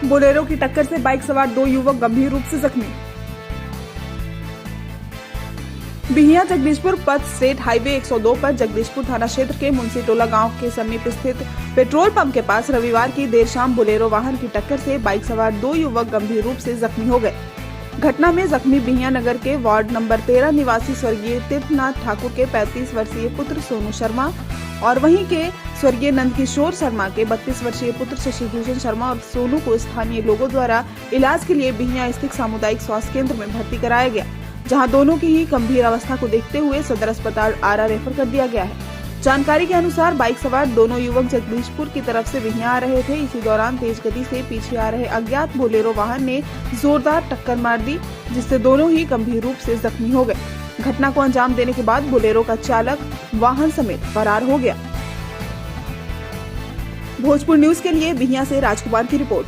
Bolero की टक्कर से बाइक सवार 2 युवक गंभीर रूप से जख्मी। बिहियां जगदीशपुर पथ स्टेट हाईवे 102 पर जगदीशपुर थाना क्षेत्र के मुंशी टोला गांव के समीप स्थित पेट्रोल पंप के पास रविवार की देर शाम बोलेरो वाहन की टक्कर से बाइक सवार 2 युवक गंभीर रूप से जख्मी हो गए। घटना में जख्मी बिहियां नगर के वार्ड नंबर 13 निवासी स्वर्गीय तीर्थनाथ ठाकुर के 35 वर्षीय पुत्र सोनू शर्मा और वहीं के स्वर्गीय नंदकिशोर शर्मा के 32 वर्षीय पुत्र शशिभूषण शर्मा और सोनू को स्थानीय लोगों द्वारा इलाज के लिए बिहियां स्थित सामुदायिक स्वास्थ्य केंद्र में भर्ती कराया गया, जहां दोनों की ही गंभीर अवस्था को देखते हुए सदर अस्पताल आरा रेफर कर दिया गया है। जानकारी के अनुसार बाइक सवार दोनों युवक जगदीशपुर की तरफ से बिहियां आ रहे थे। इसी दौरान तेज गति से पीछे आ रहे अज्ञात बोलेरो वाहन ने जोरदार टक्कर मार दी, जिससे दोनों ही गंभीर रूप से जख्मी हो गए। घटना को अंजाम देने के बाद बोलेरो का चालक वाहन समेत फरार हो गया। भोजपुर न्यूज के लिए बिहियां से राजकुमार की रिपोर्ट।